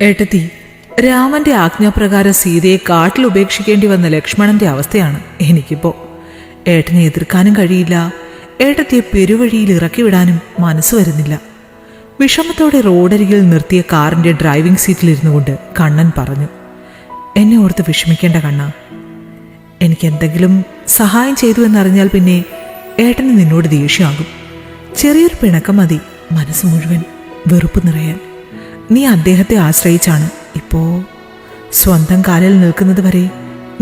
ഏട്ടത്തി, രാമന്റെ ആജ്ഞാപ്രകാരം സീതയെ കാട്ടിൽ ഉപേക്ഷിക്കേണ്ടി വന്ന ലക്ഷ്മണന്റെ അവസ്ഥയാണ് എനിക്കിപ്പോ. ഏട്ടനെ എതിർക്കാനും കഴിയില്ല, ഏട്ടത്തിയെ പെരുവഴിയിൽ ഇറക്കിവിടാനും മനസ്സ് വരുന്നില്ല. വിഷമത്തോടെ റോഡരികിൽ നിർത്തിയ കാറിന്റെ ഡ്രൈവിംഗ് സീറ്റിലിരുന്നു കൊണ്ട് കണ്ണൻ പറഞ്ഞു, എന്നെ ഓർത്ത് വിഷമിക്കേണ്ട കണ്ണ. എനിക്ക് എന്തെങ്കിലും സഹായം ചെയ്തു എന്നറിഞ്ഞാൽ പിന്നെ ഏട്ടന് നിന്നോട് ദേഷ്യമാകും. ചെറിയൊരു പിണക്കം മതി മനസ്സ് മുഴുവൻ വെറുപ്പ് നിറയാൻ. നീ അദ്ദേഹത്തെ ആശ്രയിച്ചാണ് ഇപ്പോ. സ്വന്തം കാലിൽ നിൽക്കുന്നത് വരെ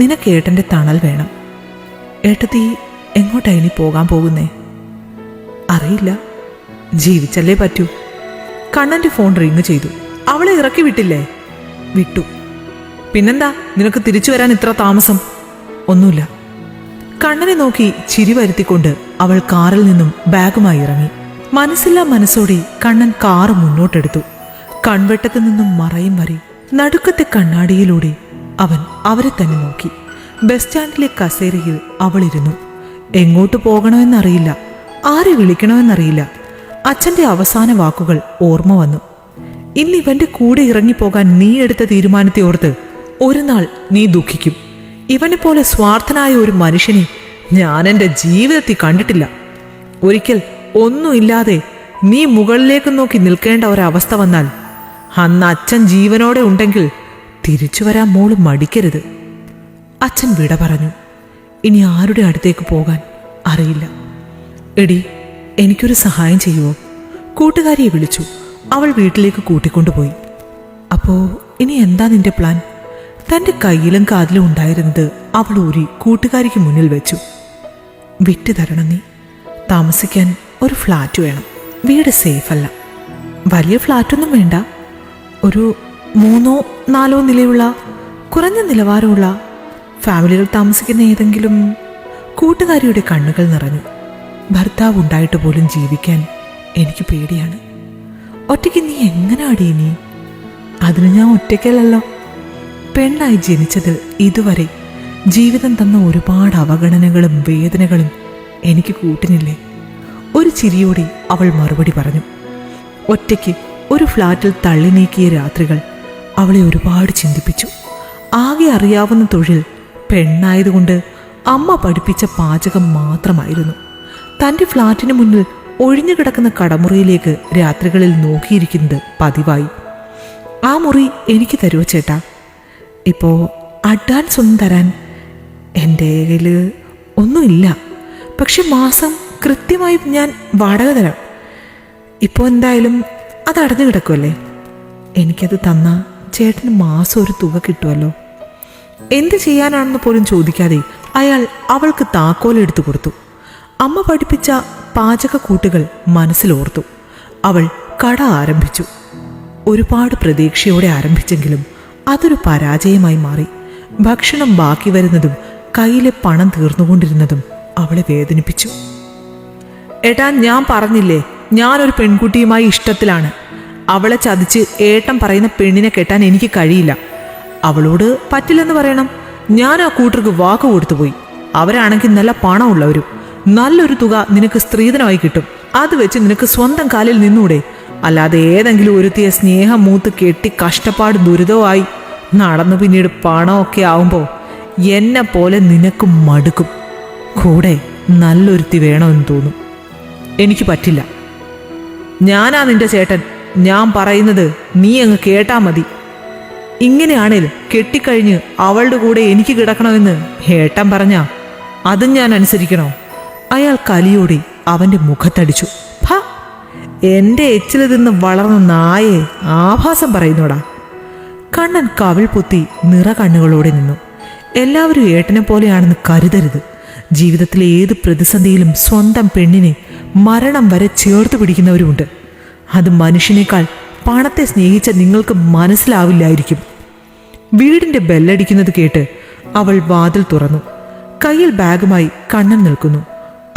നിനക്ക് ഏട്ടന്റെ തണൽ വേണം. ഏട്ടത്തി എങ്ങോട്ടാ ഇനി പോകാൻ പോകുന്നേ? അറിയില്ല, ജീവിച്ചല്ലേ പറ്റൂ. കണ്ണന്റെ ഫോൺ റിങ് ചെയ്തു. അവളെ ഇറക്കി വിട്ടില്ലേ? വിട്ടു. പിന്നെന്താ നിനക്ക് തിരിച്ചു വരാൻ ഇത്ര താമസം? ഒന്നുമില്ല. കണ്ണനെ നോക്കി ചിരി വരുത്തിക്കൊണ്ട് അവൾ കാറിൽ നിന്നും ബാഗുമായി ഇറങ്ങി. മനസ്സില്ലാ മനസ്സോടെ കണ്ണൻ കാറ് മുന്നോട്ടെടുത്തു. കൺവെട്ടത്തു നിന്നും മറയും വരെ നടുക്കത്തെ കണ്ണാടിയിലൂടെ അവൻ അവരെ തന്നെ നോക്കി. ബസ് സ്റ്റാൻഡിലെ കസേരയിൽ അവളിരുന്നു. എങ്ങോട്ട് പോകണമെന്നറിയില്ല, ആരെ വിളിക്കണമെന്നറിയില്ല. അച്ഛന്റെ അവസാന വാക്കുകൾ ഓർമ്മ വന്നു. ഇന്നിവന്റെ കൂടെ ഇറങ്ങിപ്പോകാൻ നീ എടുത്ത തീരുമാനത്തെ ഓർത്ത് ഒരു നാൾ നീ ദുഃഖിക്കും. ഇവനെ പോലെ സ്വാർത്ഥനായ ഒരു മനുഷ്യനെ ഞാൻ എൻ്റെ ജീവിതത്തിൽ കണ്ടിട്ടില്ല. ഒരിക്കൽ ഒന്നുമില്ലാതെ നീ മുകളിലേക്ക് നോക്കി നിൽക്കേണ്ട ഒരവസ്ഥ വന്നാൽ അന്ന് അച്ഛൻ ജീവനോടെ ഉണ്ടെങ്കിൽ തിരിച്ചു വരാൻ മോള് മടിക്കരുത്. അച്ഛൻ വിട പറഞ്ഞു. ഇനി ആരുടെ അടുത്തേക്ക് പോകാൻ അറിയില്ല. എടി, എനിക്കൊരു സഹായം ചെയ്യുമോ? കൂട്ടുകാരിയെ വിളിച്ചു. അവൾ വീട്ടിലേക്ക് കൂട്ടിക്കൊണ്ടുപോയി. അപ്പോ ഇനി എന്താ നിന്റെ പ്ലാൻ? തൻ്റെ കയ്യിലും കാതിലും ഉണ്ടായിരുന്നത് അവൾ ഊരി കൂട്ടുകാരിക്ക് മുന്നിൽ വെച്ചു. വിട്ടു തരണം നീ. താമസിക്കാൻ ഒരു ഫ്ലാറ്റ് വേണം. വീട് സേഫല്ല. വലിയ ഫ്ലാറ്റൊന്നും വേണ്ട, ഒരു 3-4 നിലയുള്ള കുറഞ്ഞ നിലവാരമുള്ള ഫാമിലികൾ താമസിക്കുന്ന ഏതെങ്കിലും. കൂട്ടുകാരിയുടെ കണ്ണുകൾ നിറഞ്ഞു. ഭർത്താവ് ഉണ്ടായിട്ട് പോലും ജീവിക്കാൻ എനിക്ക് പേടിയാണ്. ഒറ്റയ്ക്ക് നീ എങ്ങനെ അടിയനീ? അതിന് ഞാൻ ഒറ്റയ്ക്കല്ലല്ലോ. പെണ്ണായി ജനിച്ചത് ഇതുവരെ ജീവിതം തന്ന ഒരുപാട് അവഗണനകളും വേദനകളും എനിക്ക് കൂട്ടിനില്ലേ? ഒരു ചിരിയോടെ അവൾ മറുപടി പറഞ്ഞു. ഒറ്റയ്ക്ക് ഒരു ഫ്ലാറ്റിൽ തള്ളി നീക്കിയ രാത്രികൾ അവളെ ഒരുപാട് ചിന്തിപ്പിച്ചു. ആകെ അറിയാവുന്ന തൊഴിൽ പെണ്ണായതുകൊണ്ട് അമ്മ പഠിപ്പിച്ച പാചകം മാത്രമായിരുന്നു. തൻ്റെ ഫ്ലാറ്റിന് മുന്നിൽ ഒഴിഞ്ഞു കിടക്കുന്ന കടമുറിയിലേക്ക് രാത്രികളിൽ നോക്കിയിരിക്കുന്നത് പതിവായി. ആ മുറി എനിക്ക് തരുമോ ചേട്ടാ? ഇപ്പോൾ അഡ്വാൻസ് ഒന്നും തരാൻ എൻ്റെ കയ്യിൽ ഒന്നുമില്ല, പക്ഷെ മാസം കൃത്യമായി ഞാൻ വാടക തരാം. ഇപ്പോൾ എന്തായാലും അത് അടഞ്ഞു കിടക്കുമല്ലേ? എനിക്കത് തന്നാൽ ചേട്ടന് മാസം ഒരു തുക കിട്ടുമല്ലോ. എന്ത് ചെയ്യാനാണെന്ന് പോലും ചോദിക്കാതെ അയാൾ അവൾക്ക് താക്കോലെടുത്തു കൊടുത്തു. അമ്മ പഠിപ്പിച്ച പാചകക്കൂട്ടുകൾ മനസ്സിലോർത്തു. അവൾ കട ആരംഭിച്ചു. ഒരുപാട് പ്രതീക്ഷയോടെ ആരംഭിച്ചെങ്കിലും അതൊരു പരാജയമായി മാറി. ഭക്ഷണം ബാക്കി വരുന്നതും കയ്യിലെ പണം തീർന്നുകൊണ്ടിരുന്നതും അവളെ വേദനിപ്പിച്ചു. ഏട്ടാ, ഞാൻ പറഞ്ഞില്ലേ ഞാനൊരു പെൺകുട്ടിയുമായി ഇഷ്ടത്തിലാണ്. അവളെ ചതിച്ച് ഏട്ടൻ പറയുന്ന പെണ്ണിനെ കെട്ടാൻ എനിക്ക് കഴിയില്ല. അവളോട് പറ്റില്ലെന്ന് പറയണം. ഞാൻ ആ കൂട്ടർക്ക് വാക്ക് കൊടുത്തുപോയി. അവരാണെങ്കിൽ നല്ല പണമുള്ളവരും. നല്ലൊരു തുക നിനക്ക് സ്ത്രീധനമായി കിട്ടും. അത് വെച്ച് നിനക്ക് സ്വന്തം കാലിൽ നിന്നൂടെ? അല്ലാതെ ഏതെങ്കിലും ഒരുത്തിയെ സ്നേഹം മൂത്ത് കെട്ടി കഷ്ടപ്പാട് ദുരിതമായി നടന്നു പിന്നീട് പണമൊക്കെ ആവുമ്പോൾ എന്നെ പോലെ നിനക്ക് മടുക്കും. കൂടെ നല്ലൊരുത്തി വേണമെന്ന് തോന്നും. എനിക്ക് പറ്റില്ല. ഞാനാ നിന്റെ ചേട്ടൻ. ഞാൻ പറയുന്നത് നീ അങ്ങ് കേട്ടാ മതി. ഇങ്ങനെയാണേൽ കെട്ടിക്കഴിഞ്ഞ് അവളുടെ കൂടെ എനിക്ക് കിടക്കണമെന്ന് ഏട്ടൻ പറഞ്ഞാ അതും ഞാൻ അനുസരിക്കണോ? അയാൾ കലിയോടെ അവന്റെ മുഖത്തടിച്ചു. ഭ, എന്റെ എച്ചിൽ നിന്ന് വളർന്ന നായെ ആഭാസം പറയുന്നോടാ. കണ്ണൻ കവിൾ പൊത്തി നിറ കണ്ണുകളോടെ നിന്നു. എല്ലാവരും ഏട്ടനെ പോലെയാണെന്ന് കരുതരുത്. ജീവിതത്തിലെ ഏത് പ്രതിസന്ധിയിലും സ്വന്തം പെണ്ണിനെ മരണം വരെ ചേർത്ത് പിടിക്കുന്നവരുമുണ്ട്. അത് മനുഷ്യനേക്കാൾ പണത്തെ സ്നേഹിച്ച നിങ്ങൾക്ക് മനസ്സിലാവില്ലായിരിക്കും. വീടിന്റെ ബെല്ലടിക്കുന്നത് കേട്ട് അവൾ വാതിൽ തുറന്നു. കയ്യിൽ ബാഗുമായി കണ്ണൻ നിൽക്കുന്നു.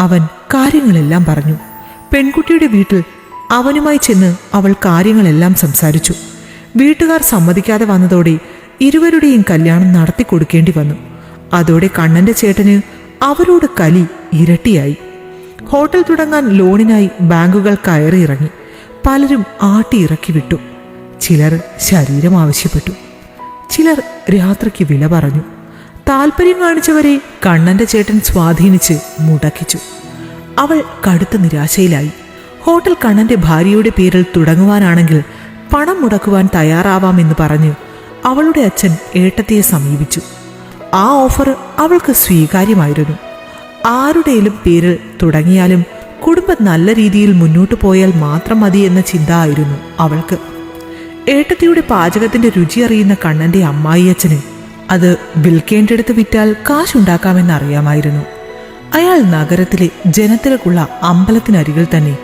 അവൻ കാര്യങ്ങളെല്ലാം പറഞ്ഞു. പെൺകുട്ടിയുടെ വീട്ടിൽ അവനുമായി ചെന്ന് അവൾ കാര്യങ്ങളെല്ലാം സംസാരിച്ചു. വീട്ടുകാർ സമ്മതിക്കാതെ വന്നതോടെ ഇരുവരുടെയും കല്യാണം നടത്തി കൊടുക്കേണ്ടി വന്നു. അതോടെ കണ്ണന്റെ ചേട്ടന് അവരോട് കലി ഇരട്ടിയായി. ഹോട്ടൽ തുടങ്ങാൻ ലോണിനായി ബാങ്കുകൾ കയറിയിറങ്ങി. പലരും ആട്ടിയിറക്കി വിട്ടു. ചിലർ ശരീരം ആവശ്യപ്പെട്ടു. ചിലർ രാത്രിക്ക് വില പറഞ്ഞു. താല്പര്യം കാണിച്ചവരെ കണ്ണന്റെ ചേട്ടൻ സ്വാധീനിച്ച് മുടക്കിച്ചു. അവൾ കടുത്ത നിരാശയിലായി. ഹോട്ടൽ കണ്ണന്റെ ഭാര്യയുടെ പേരിൽ തുടങ്ങുവാനാണെങ്കിൽ പണം മുടക്കുവാൻ തയ്യാറാവാമെന്ന് പറഞ്ഞ് അവളുടെ അച്ഛൻ ഏട്ടത്തിയെ സമീപിച്ചു. ആ ഓഫർ അവൾക്ക് സ്വീകാര്യമായിരുന്നു. ആരുടെയും പേരിൽ തുടങ്ങിയാലും കുടുംബം നല്ല രീതിയിൽ മുന്നോട്ടു പോയാൽ മാത്രം മതി എന്ന ചിന്ത ആയിരുന്നു അവൾക്ക്. ഏട്ടത്തിയുടെ പാചകത്തിന്റെ രുചി അറിയുന്ന കണ്ണന്റെ അമ്മായിയച്ഛന് അത് വിൽക്കേണ്ടിടത്ത് വിറ്റാൽ കാശുണ്ടാക്കാമെന്നറിയാമായിരുന്നു. അയാൾ നഗരത്തിലെ ജനത്തിലേക്കുള്ള അമ്പലത്തിനരികിൽ തന്നെ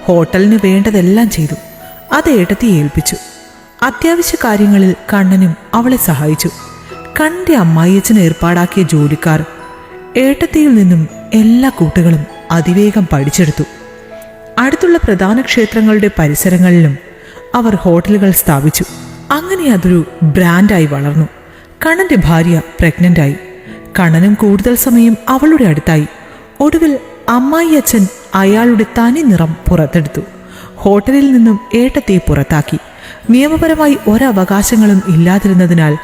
ഹോട്ടലിന് വേണ്ടതെല്ലാം ചെയ്തു. അത് ഏട്ടത്തിയെ ഏൽപ്പിച്ചു. അത്യാവശ്യ കാര്യങ്ങളിൽ കണ്ണനും അവളെ സഹായിച്ചു. കണ്ണന്റെ അമ്മായിയച്ഛൻ ഏർപ്പാടാക്കിയ ജോലിക്കാർ ഏട്ടത്തിയിൽ നിന്നും എല്ലാ കൂട്ടുകളും അതിവേഗം പഠിച്ചെടുത്തു. അടുത്തുള്ള പ്രധാന ക്ഷേത്രങ്ങളുടെ പരിസരങ്ങളിലും അവർ ഹോട്ടലുകൾ സ്ഥാപിച്ചു. അങ്ങനെ അതൊരു ബ്രാൻഡായി വളർന്നു. കണ്ണന്റെ ഭാര്യ പ്രഗ്നന്റായി. കണ്ണനും കൂടുതൽ സമയം അവളുടെ അടുത്തായി. ഒടുവിൽ അമ്മായി അച്ഛൻ അയാളുടെ തനി നിറം പുറത്തെടുത്തു. ഹോട്ടലിൽ നിന്നും ഏട്ടത്തിയെ പുറത്താക്കി. നിയമപരമായി ഒരവകാശങ്ങളും ഇല്ലാതിരുന്നതിനാൽ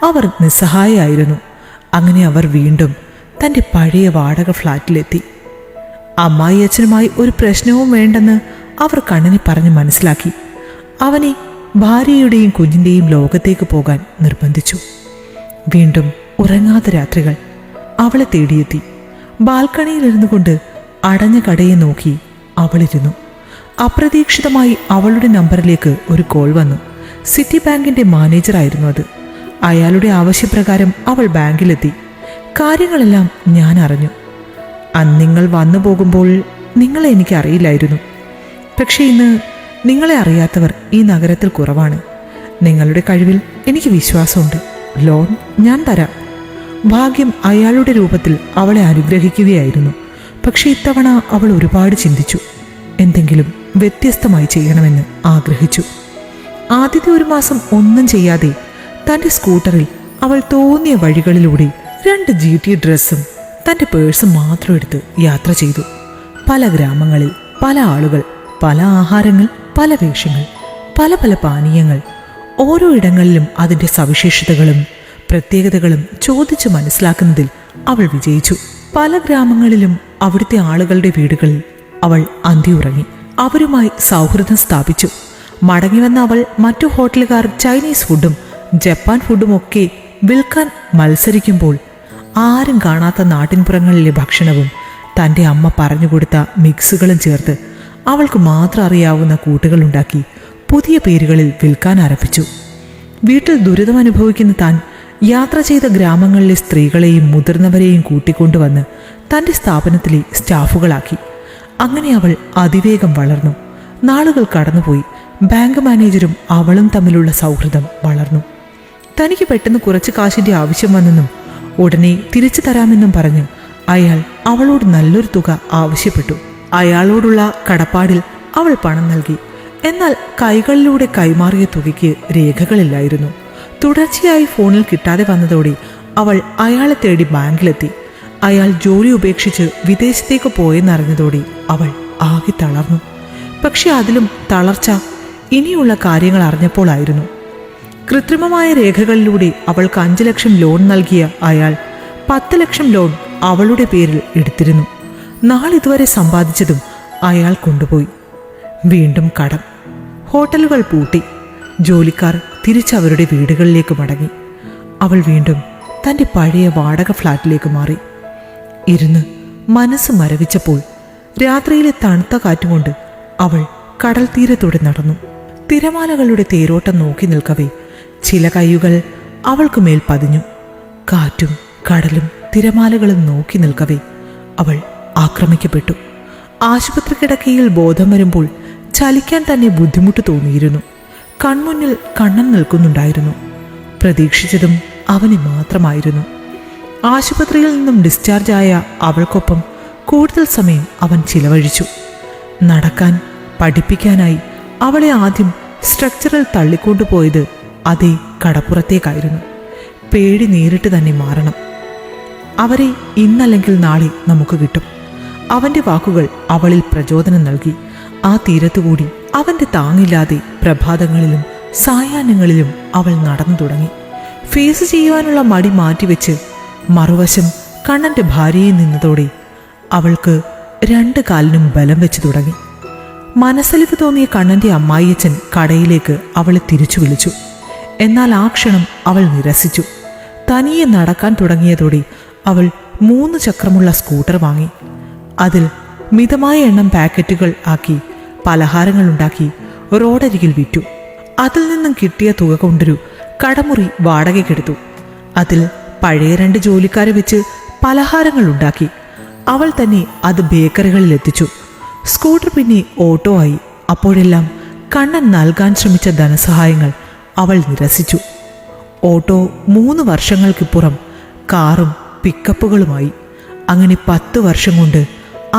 അവർ നിസ്സഹായായിരുന്നു. അങ്ങനെ അവർ വീണ്ടും തൻ്റെ പഴയ വാടക ഫ്ലാറ്റിലെത്തി. അമ്മായി അച്ഛനുമായി ഒരു പ്രശ്നവും വേണ്ടെന്ന് അവർ കണ്ണനെ പറഞ്ഞ് മനസ്സിലാക്കി. അവനെ ഭാര്യയുടെയും കുഞ്ഞിൻ്റെയും ലോകത്തേക്ക് പോകാൻ നിർബന്ധിച്ചു. വീണ്ടും ഉറങ്ങാത്ത രാത്രികൾ അവളെ തേടിയെത്തി. ബാൽക്കണിയിലിരുന്നു കൊണ്ട് അടഞ്ഞ കടയെ നോക്കി അവളിരുന്നു. അപ്രതീക്ഷിതമായി അവളുടെ നമ്പറിലേക്ക് ഒരു കോൾ വന്നു. സിറ്റി ബാങ്കിന്റെ മാനേജറായിരുന്നു അത്. അയാളുടെ ആവശ്യപ്രകാരം അവൾ ബാങ്കിലെത്തി. കാര്യങ്ങളെല്ലാം ഞാൻ അറിഞ്ഞു. അന്ന് നിങ്ങൾ വന്നു പോകുമ്പോൾ നിങ്ങളെ എനിക്ക് അറിയില്ലായിരുന്നു. പക്ഷെ ഇന്ന് നിങ്ങളെ അറിയാത്തവർ ഈ നഗരത്തിൽ കുറവാണ്. നിങ്ങളുടെ കഴിവിൽ എനിക്ക് വിശ്വാസമുണ്ട്. ലോൺ ഞാൻ തരാം. ഭാഗ്യം അയാളുടെ രൂപത്തിൽ അവളെ അനുഗ്രഹിക്കുകയായിരുന്നു. പക്ഷെ ഇത്തവണ അവൾ ഒരുപാട് ചിന്തിച്ചു. എന്തെങ്കിലും വ്യത്യസ്തമായി ചെയ്യണമെന്ന് ആഗ്രഹിച്ചു. ആദ്യത്തെ ഒരു മാസം ഒന്നും ചെയ്യാതെ തൻ്റെ സ്കൂട്ടറിൽ അവൾ തോന്നിയ വഴികളിലൂടെ 2 GT ഡ്രസ്സും തൻ്റെ പേഴ്സും മാത്രം എടുത്ത് യാത്ര ചെയ്തു. പല ഗ്രാമങ്ങളിൽ പല ആളുകൾ, പല ആഹാരങ്ങൾ, പല വേഷങ്ങൾ, പല പല പാനീയങ്ങൾ. ഓരോ ഇടങ്ങളിലും അതിൻ്റെ സവിശേഷതകളും പ്രത്യേകതകളും ചോദിച്ചു മനസ്സിലാക്കുന്നതിൽ അവൾ വിജയിച്ചു. പല ഗ്രാമങ്ങളിലും അവിടുത്തെ ആളുകളുടെ വീടുകളിൽ അവൾ അന്തിയുറങ്ങി. അവരുമായി സൗഹൃദം സ്ഥാപിച്ചു. മടങ്ങിവന്ന അവൾ മറ്റു ഹോട്ടലുകാർ ചൈനീസ് ഫുഡും ജപ്പാൻ ഫുഡും ഒക്കെ വിൽക്കാൻ മത്സരിക്കുമ്പോൾ ആരും കാണാത്ത നാട്ടിൻപുറങ്ങളിലെ ഭക്ഷണവും തൻ്റെ അമ്മ പറഞ്ഞുകൊടുത്ത മിക്സുകളും ചേർത്ത് അവൾക്ക് മാത്രം അറിയാവുന്ന കൂട്ടുകളുണ്ടാക്കി പുതിയ പേരുകളിൽ വിൽക്കാൻ ആരംഭിച്ചു. വീട്ടിൽ ദുരിതം അനുഭവിക്കുന്ന താൻ യാത്ര ചെയ്ത ഗ്രാമങ്ങളിലെ സ്ത്രീകളെയും മുതിർന്നവരെയും കൂട്ടിക്കൊണ്ടുവന്ന് തൻ്റെ സ്ഥാപനത്തിലെ സ്റ്റാഫുകളാക്കി. അങ്ങനെ അവൾ അതിവേഗം വളർന്നു. നാളുകൾ കടന്നുപോയി. ബാങ്ക് മാനേജരും അവളും തമ്മിലുള്ള സൗഹൃദം വളർന്നു. തനിക്ക് പെട്ടെന്ന് കുറച്ച് കാശിൻ്റെ ആവശ്യം വന്നെന്നും ഉടനെ തിരിച്ചു തരാമെന്നും പറഞ്ഞ് അയാൾ അവളോട് നല്ലൊരു തുക ആവശ്യപ്പെട്ടു. അയാളോടുള്ള കടപ്പാടിൽ അവൾ പണം നൽകി. എന്നാൽ കൈകളിലൂടെ കൈമാറിയ തുകയ്ക്ക് രേഖകളില്ലായിരുന്നു. തുടർച്ചയായി ഫോണിൽ കിട്ടാതെ വന്നതോടെ അവൾ അയാളെ തേടി ബാങ്കിലെത്തി. അയാൾ ജോലി ഉപേക്ഷിച്ച് വിദേശത്തേക്ക് പോയെന്നറിഞ്ഞതോടെ അവൾ ആകെ തളർന്നു. പക്ഷെ അതിലും തളർച്ച ഇനിയുള്ള കാര്യങ്ങൾ അറിഞ്ഞപ്പോഴായിരുന്നു. കൃത്രിമമായ രേഖകളിലൂടെ അവൾക്ക് 5 ലക്ഷം ലോൺ നൽകിയ അയാൾ 10 ലക്ഷം ലോൺ അവളുടെ പേരിൽ എടുത്തിരുന്നു. നാളിതുവരെ സമ്പാദിച്ചതും അയാൾ കൊണ്ടുപോയി. വീണ്ടും കടം. ഹോട്ടലുകൾ പൂട്ടി. ജോലിക്കാർ തിരിച്ചവരുടെ വീടുകളിലേക്ക് മടങ്ങി. അവൾ വീണ്ടും തൻ്റെ പഴയ വാടക ഫ്ലാറ്റിലേക്ക് മാറി. ഇരുന്ന് മനസ്സ് മരവിച്ചപ്പോൾ രാത്രിയിലെ തണുത്ത കാറ്റുകൊണ്ട് അവൾ കടൽ തീരത്തൂടെ നടന്നു. തിരമാലകളുടെ തേരോട്ടം നോക്കി നിൽക്കവേ ചില കൈകൾ അവൾക്ക് മേൽ പതിഞ്ഞു. കാറ്റും കടലും തിരമാലകളും നോക്കി നിൽക്കവേ അവൾ ആക്രമിക്കപ്പെട്ടു. ആശുപത്രി കിടക്കയിൽ ബോധം വരുമ്പോൾ ചലിക്കാൻ തന്നെ ബുദ്ധിമുട്ട് തോന്നിയിരുന്നു. കൺമുന്നിൽ കണ്ണൻ നിൽക്കുന്നുണ്ടായിരുന്നു. പ്രതീക്ഷിച്ചതും അവനെ മാത്രമായിരുന്നു. ആശുപത്രിയിൽ നിന്നും ഡിസ്ചാർജായ അവൾക്കൊപ്പം കൂടുതൽ സമയം അവൻ ചിലവഴിച്ചു. നടക്കാൻ പഠിപ്പിക്കാനായി അവളെ ആദ്യം സ്ട്രക്ചറിൽ തള്ളിക്കൊണ്ടുപോയത് അതേ കടപ്പുറത്തേക്കായിരുന്നു. പേടി നേരിട്ട് തന്നെ മാറണം. അവരെ ഇന്നല്ലെങ്കിൽ നാളെ നമുക്ക് കിട്ടും. അവന്റെ വാക്കുകൾ അവളിൽ പ്രചോദനം നൽകി. ആ തീരത്തുകൂടി അവന്റെ താങ്ങില്ലാതെ പ്രഭാതങ്ങളിലും സായാഹ്നങ്ങളിലും അവൾ നടന്നു തുടങ്ങി. ഫേസ് ചെയ്യുവാനുള്ള മടി മാറ്റിവെച്ച് മറുവശം കണ്ണന്റെ ഭാര്യയിൽ നിന്നതോടെ അവൾക്ക് 2 കാലിനും ബലം വെച്ച് തുടങ്ങി. മനസ്സലിവ് തോന്നിയ കണ്ണന്റെ അമ്മായിയച്ഛൻ കടയിലേക്ക് അവളെ തിരിച്ചു വിളിച്ചു. എന്നാൽ ആ ക്ഷണം അവൾ നിരസിച്ചു. തനിയെ നടക്കാൻ തുടങ്ങിയതോടെ അവൾ 3 ചക്രമുള്ള സ്കൂട്ടർ വാങ്ങി. അതിൽ മിതമായ എണ്ണം പാക്കറ്റുകൾ ആക്കി പലഹാരങ്ങൾ ഉണ്ടാക്കി റോഡരികിൽ വിറ്റു. അതിൽ നിന്നും കിട്ടിയ തുക കൊണ്ടൊരു കടമുറി വാടകയ്ക്കെടുത്തു. അതിൽ പഴയ 2 ജോലിക്കാരെ വെച്ച് പലഹാരങ്ങൾ ഉണ്ടാക്കി അവൾ തന്നെ അത് ബേക്കറികളിൽ എത്തിച്ചു. സ്കൂട്ടർ പിന്നെ ഓട്ടോ ആയി. അപ്പോഴെല്ലാം കണ്ണൻ നൽകാൻ ശ്രമിച്ച ധനസഹായങ്ങൾ അവൾ നിരസിച്ചു. ഓട്ടോ 3 വർഷങ്ങൾക്കിപ്പുറം കാറും പിക്കപ്പുകളുമായി. അങ്ങനെ 10 വർഷം കൊണ്ട്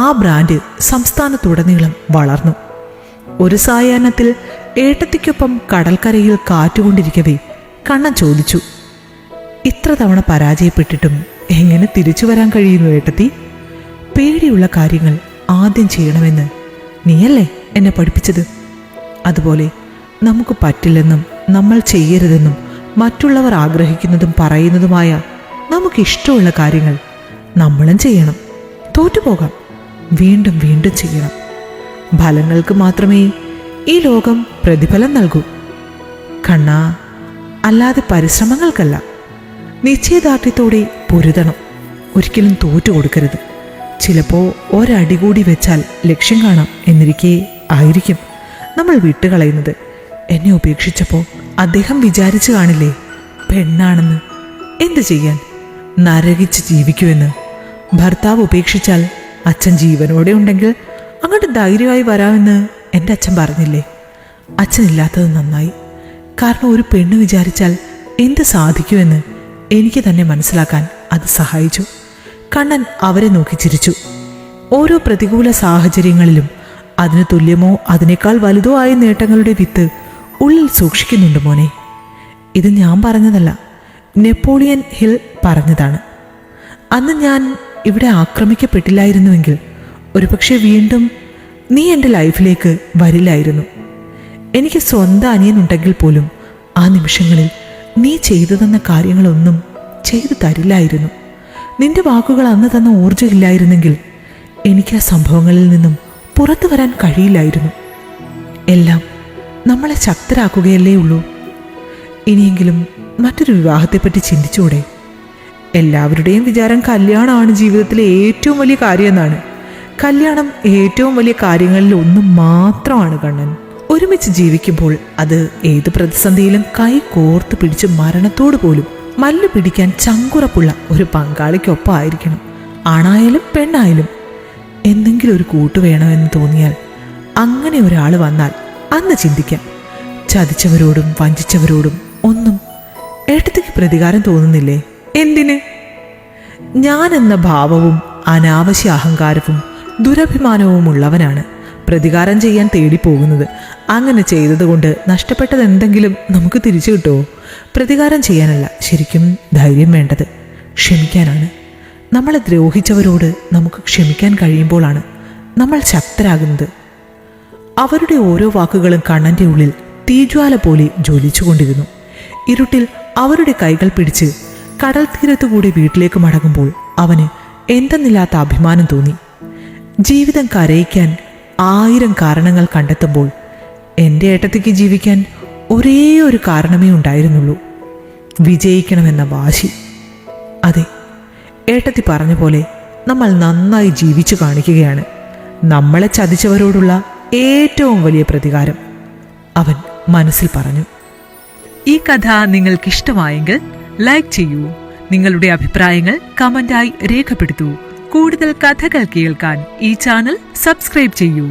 ആ ബ്രാൻഡ് സംസ്ഥാനത്തുടനീളം വളർന്നു. ഒരു സായാഹ്നത്തിൽ ഏട്ടത്തിക്കൊപ്പം കടൽക്കരയിൽ കാറ്റുകൊണ്ടിരിക്കവേ കണ്ണൻ ചോദിച്ചു, ഇത്ര തവണ പരാജയപ്പെട്ടിട്ടും എങ്ങനെ തിരിച്ചു വരാൻ കഴിയുന്നു ഏട്ടത്തി? പേടിയുള്ള കാര്യങ്ങൾ ആദ്യം ചെയ്യണമെന്ന് നീയല്ലേ എന്നെ പഠിപ്പിച്ചത്? അതുപോലെ നമുക്ക് പറ്റില്ലെന്നും നമ്മൾ ചെയ്യരുതെന്നും മറ്റുള്ളവർ ആഗ്രഹിക്കുന്നതും പറയുന്നതുമായ നമുക്കിഷ്ടമുള്ള കാര്യങ്ങൾ നമ്മളും ചെയ്യണം. തോറ്റുപോകാം, വീണ്ടും വീണ്ടും ചെയ്യണം. ഫലങ്ങൾക്ക് മാത്രമേ ഈ ലോകം പ്രതിഫലം നൽകൂ കണ്ണാ, അല്ലാതെ പരിശ്രമങ്ങൾക്കല്ല. നിശ്ചയദാർഢ്യത്തോടെ പൊരുതണം. ഒരിക്കലും തോറ്റുകൊടുക്കരുത്. ചിലപ്പോൾ ഒരടി കൂടി വെച്ചാൽ ലക്ഷ്യം കാണാം എന്നിരിക്കെ ആയിരിക്കും നമ്മൾ വിട്ടുകളയുന്നത്. എന്നെ ഉപേക്ഷിച്ചപ്പോൾ അദ്ദേഹം വിചാരിച്ചു കാണില്ലേ പെണ്ണാണെന്ന്. എന്തു ചെയ്യാൻ, നരകിച്ച് ജീവിക്കുമെന്ന്. ഭർത്താവ് ഉപേക്ഷിച്ചാൽ അച്ഛൻ ജീവനോടെ ഉണ്ടെങ്കിൽ അങ്ങോട്ട് ധൈര്യമായി വരാമെന്ന് എൻ്റെ അച്ഛൻ പറഞ്ഞില്ലേ? അച്ഛനില്ലാത്തത് നന്നായി. കാരണം ഒരു പെണ്ണ് വിചാരിച്ചാൽ എന്ത് സാധിക്കുമെന്ന് എനിക്ക് തന്നെ മനസ്സിലാക്കാൻ അത് സഹായിച്ചു. കണ്ണൻ അവരെ നോക്കി ചിരിച്ചു. ഓരോ പ്രതികൂല സാഹചര്യങ്ങളിലും അതിന് തുല്യമോ അതിനേക്കാൾ വലുതോ ആയ നേട്ടങ്ങളുടെ വിത്ത് ഉള്ളിൽ സൂക്ഷിക്കുന്നുണ്ട് മോനെ. ഇത് ഞാൻ പറഞ്ഞതല്ല, നെപ്പോളിയൻ ഹിൽ പറഞ്ഞതാണ്. അന്ന് ഞാൻ ഇവിടെ ആക്രമിക്കപ്പെട്ടില്ലായിരുന്നുവെങ്കിൽ ഒരുപക്ഷെ വീണ്ടും നീ എൻ്റെ ലൈഫിലേക്ക് വരില്ലായിരുന്നു. എനിക്ക് സ്വന്തം അനിയനുണ്ടെങ്കിൽ പോലും ആ നിമിഷങ്ങളിൽ നീ ചെയ്തു തന്ന കാര്യങ്ങളൊന്നും ചെയ്തു തരില്ലായിരുന്നു. നിന്റെ വാക്കുകൾ അന്ന് തന്ന ഊർജ്ജമില്ലായിരുന്നെങ്കിൽ എനിക്ക് ആ സംഭവങ്ങളിൽ നിന്നും പുറത്തു വരാൻ കഴിയില്ലായിരുന്നു. എല്ലാം നമ്മളെ ശക്തരാക്കുകയല്ലേ ഉള്ളൂ. ഇനിയെങ്കിലും മറ്റൊരു വിവാഹത്തെപ്പറ്റി ചിന്തിച്ചൂടെ? എല്ലാവരുടെയും വിചാരം കല്യാണമാണ് ജീവിതത്തിലെ ഏറ്റവും വലിയ കാര്യമെന്നാണ്. കല്യാണം ഏറ്റവും വലിയ കാര്യങ്ങളിൽ ഒന്നും മാത്രമാണ് കണ്ണൻ. ഒരുമിച്ച് ജീവിക്കുമ്പോൾ അത് ഏത് പ്രതിസന്ധിയിലും കൈ കോർത്ത് പിടിച്ച് മരണത്തോട് പോലും മല്ലു പിടിക്കാൻ ചങ്കുറപ്പുള്ള ഒരു പങ്കാളിക്കൊപ്പം ആയിരിക്കണം. ആണായാലും പെണ്ണായാലും എന്തെങ്കിലും ഒരു കൂട്ടു വേണമെന്ന് തോന്നിയാൽ അങ്ങനെ ഒരാൾ വന്നാൽ അന്ന് ചിന്തിക്കാം. ചതിച്ചവരോടും വഞ്ചിച്ചവരോടും ഒന്നും ഏട്ടത്തിക്ക് പ്രതികാരം തോന്നുന്നില്ലേ? എന്തിന്? ഞാനെന്ന ഭാവവും അനാവശ്യ അഹങ്കാരവും ദുരഭിമാനവും ഉള്ളവനാണ് പ്രതികാരം ചെയ്യാൻ തേടിപ്പോകുന്നത്. അങ്ങനെ ചെയ്തതുകൊണ്ട് നഷ്ടപ്പെട്ടത് എന്തെങ്കിലും നമുക്ക് തിരിച്ചു കിട്ടുമോ? പ്രതികാരം ചെയ്യാനല്ല, ശരിക്കും ധൈര്യം വേണ്ടത് ക്ഷമിക്കാനാണ്. നമ്മളെ ദ്രോഹിച്ചവരോട് നമുക്ക് ക്ഷമിക്കാൻ കഴിയുമ്പോഴാണ് നമ്മൾ ശക്തരാകുന്നത്. അവരുടെ ഓരോ വാക്കുകളും കണ്ണൻ്റെ ഉള്ളിൽ തീജ്വാല പോലെ ജ്വലിച്ചുകൊണ്ടിരുന്നു. ഇരുട്ടിൽ അവരുടെ കൈകൾ പിടിച്ച് കടൽ തീരത്തുകൂടി വീട്ടിലേക്ക് മടങ്ങുമ്പോൾ അവന് എന്തെന്നില്ലാത്ത അഭിമാനം തോന്നി. ജീവിതം കരയിക്കാൻ 1000 കാരണങ്ങൾ കണ്ടെത്തുമ്പോൾ എൻ്റെ ഏട്ടത്തിക്ക് ജീവിക്കാൻ ഒരേ ഒരു കാരണമേ ഉണ്ടായിരുന്നുള്ളൂ, വിജയിക്കണമെന്ന വാശി. അതെ, ഏട്ടത്തി പറഞ്ഞ പോലെ നമ്മൾ നന്നായി ജീവിച്ചു കാണിക്കുകയാണ് നമ്മളെ ചതിച്ചവരോടുള്ള ഏറ്റവും വലിയ പ്രതികാരം, അവൻ മനസ്സിൽ പറഞ്ഞു. ഈ കഥ നിങ്ങൾക്കിഷ്ടമായെങ്കിൽ ലൈക്ക് ചെയ്യൂ. നിങ്ങളുടെ അഭിപ്രായങ്ങൾ കമന്റായി രേഖപ്പെടുത്തൂ. കൂടുതൽ കഥകൾ കേൾക്കാൻ ഈ ചാനൽ സബ്സ്ക്രൈബ് ചെയ്യൂ.